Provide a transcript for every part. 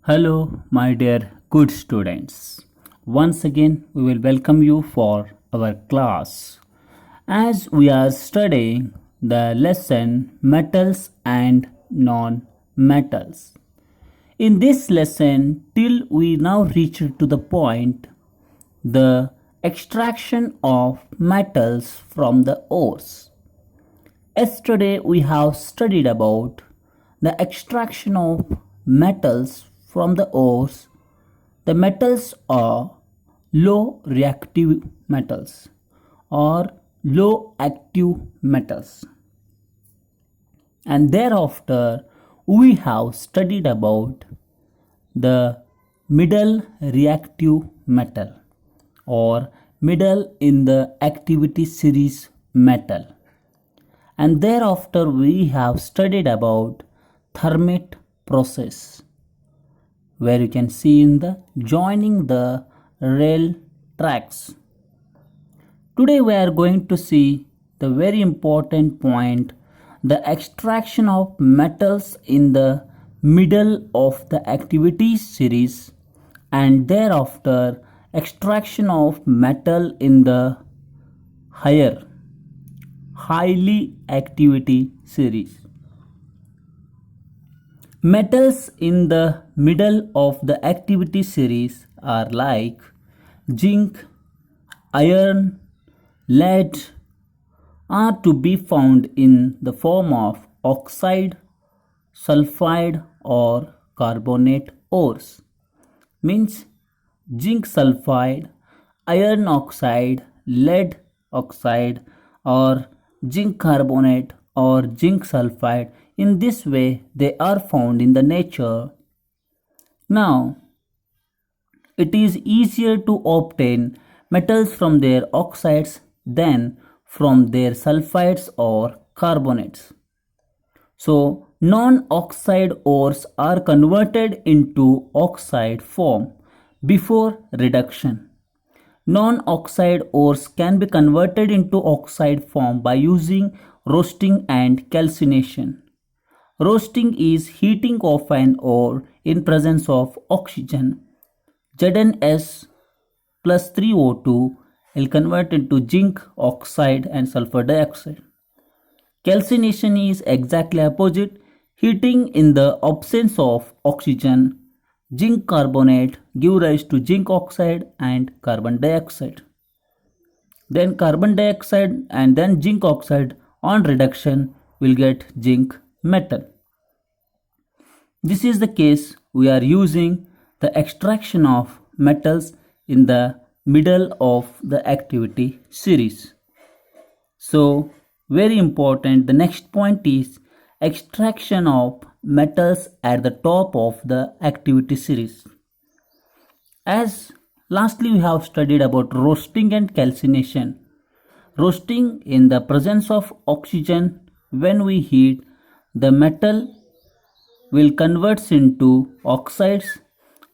Hello, my dear good students. Once again, we will welcome you for our class as we are studying the lesson metals and non metals. In this lesson, till we now reach to the point the extraction of metals from the ores. Yesterday, we have studied about the extraction of metals from the ores. The metals are low reactive metals or low active metals. And thereafter, we have studied about the middle reactive metal or middle in the activity series metal. And thereafter we have studied about Thermit process, where you can see in the joining the rail tracks. Today we are going to see the very important point, the extraction of metals in the middle of the activity series, and thereafter extraction of metal in the highly activity series. Metals in the middle of the activity series are like zinc, iron, lead are to be found in the form of oxide, sulfide or carbonate ores. Means zinc sulfide, iron oxide, lead oxide or zinc carbonate or zinc sulfide. In this way they are found in the nature. Now it is easier to obtain metals from their oxides than from their sulfides or carbonates. So non-oxide ores are converted into oxide form before reduction. Non-oxide ores can be converted into oxide form by using roasting and calcination. Roasting is heating of an ore in presence of oxygen. ZnS plus 3O2 will convert into zinc oxide and sulfur dioxide. Calcination is exactly opposite, heating in the absence of oxygen. Zinc carbonate give rise to zinc oxide and carbon dioxide. Then carbon dioxide and then zinc oxide on reduction will get zinc metal. This is the case we are using the extraction of metals in the middle of the activity series. So very important, the next point is extraction of metals at the top of the activity series. As lastly we have studied about roasting and calcination. Roasting in the presence of oxygen, when we heat the metal will converts into oxides.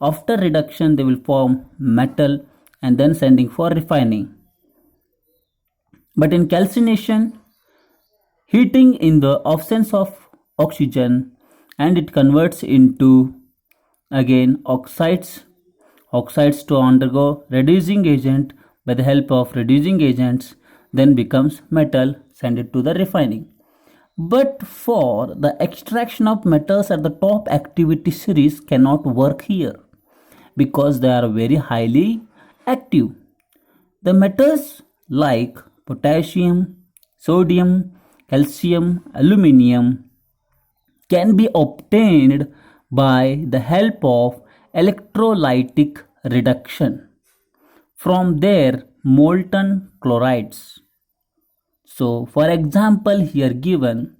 After reduction they will form metal and then sending for refining. But in calcination, heating in the absence of oxygen and it converts into again oxides to undergo reducing agent. By the help of reducing agents then becomes metal, send it to the refining. But for the extraction of metals at the top activity series cannot work here because they are very highly active. The metals like potassium, sodium, calcium, aluminium can be obtained by the help of electrolytic reduction from their molten chlorides. So for example here given,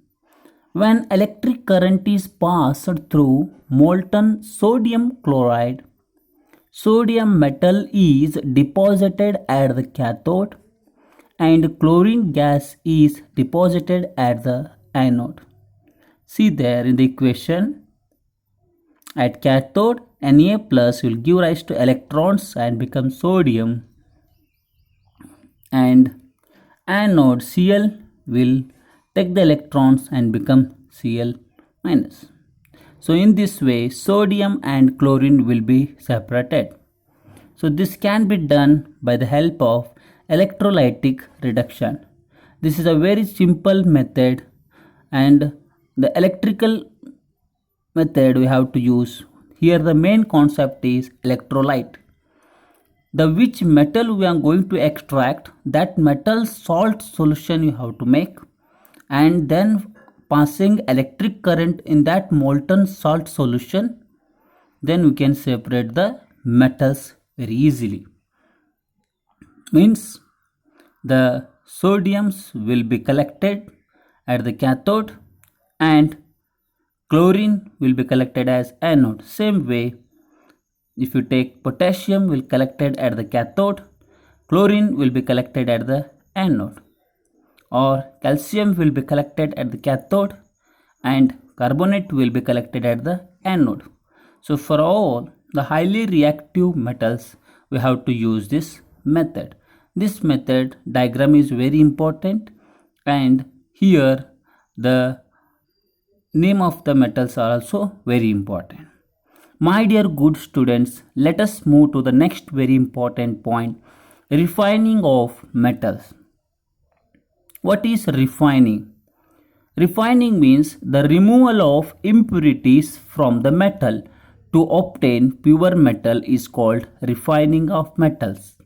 when electric current is passed through molten sodium chloride, sodium metal is deposited at the cathode and chlorine gas is deposited at the anode. See there in the equation, at cathode Na plus will give rise to electrons and become sodium, and anode Cl will take the electrons and become Cl minus. So in this way, sodium and chlorine will be separated. So this can be done by the help of electrolytic reduction. This is a very simple method, and the electrical method we have to use. Here the main concept is electrolyte. The which metal we are going to extract, that metal salt solution you have to make, and then passing electric current in that molten salt solution, then we can separate the metals very easily. Means the sodiums will be collected at the cathode and chlorine will be collected as anode. Same way, if you take potassium will collected at the cathode, chlorine will be collected at the anode, or calcium will be collected at the cathode and carbonate will be collected at the anode. So for all the highly reactive metals we have to use this method. This method diagram is very important, and here the name of the metals are also very important. My dear good students, let us move to the next very important point, refining of metals. What is refining? Refining means the removal of impurities from the metal to obtain pure metal is called refining of metals.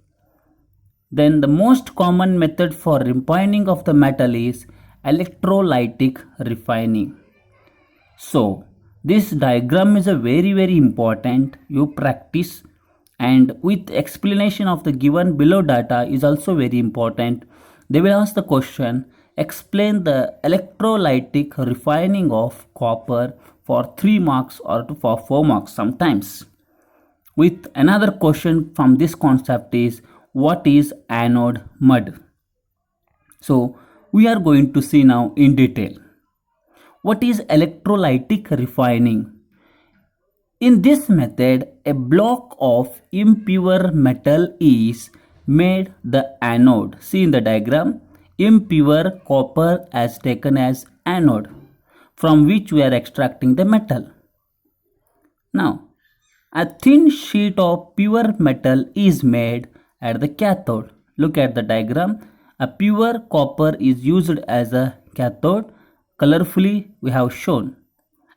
Then the most common method for refining of the metal is electrolytic refining. So this diagram is a very important. You practice, and with explanation of the given below data is also very important. They will ask the question, explain the electrolytic refining of copper for 3 marks or for 4 marks sometimes. With another question from this concept is, what is anode mud? So we are going to see now in detail. What is electrolytic refining? In this method, a block of impure metal is made the anode. See in the diagram, impure copper is taken as anode, from which we are extracting the metal. Now, a thin sheet of pure metal is made at the cathode. Look at the diagram. A pure copper is used as a cathode. Colorfully we have shown.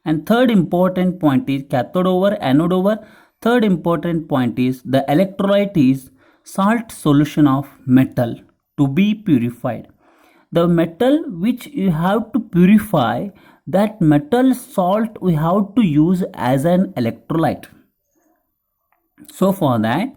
And third important point is cathode over, anode over. Third important point is the electrolyte is salt solution of metal to be purified. The metal which you have to purify, that metal salt we have to use as an electrolyte. So for that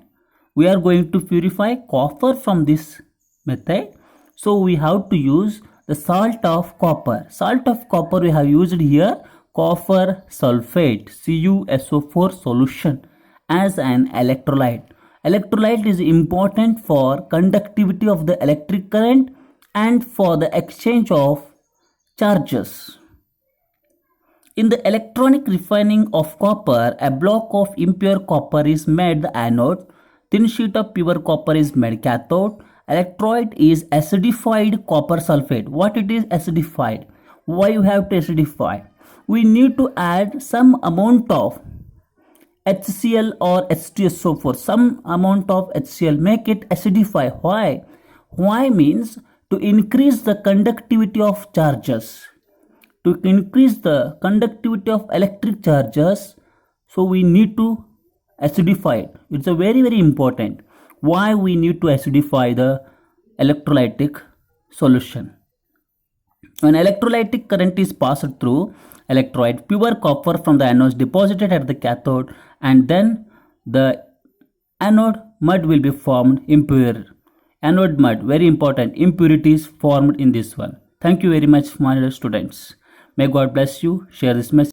we are going to purify copper from this method. So we have to use the salt of copper. Salt of copper we have used here, copper sulfate CuSO4 solution as an electrolyte. Electrolyte is important for conductivity of the electric current and for the exchange of charges. In the electronic refining of copper, a block of impure copper is made the anode, thin sheet of pure copper is made cathode, electrolyte is acidified copper sulfate. What it is acidified? Why you have to acidify? We need to add some amount of HCl or H2SO4, some amount of HCl, make it acidify. Why? Why means to increase the conductivity of charges. To increase the conductivity of electric charges, so we need to acidify it. It's a very important. Why we need to acidify the electrolytic solution? When electrolytic current is passed through electrolyte, pure copper from the anode is deposited at the cathode, and then the anode mud will be formed, impure. Anode mud, very important, impurities formed in this one. Thank you very much, my students. May God bless you. Share this message.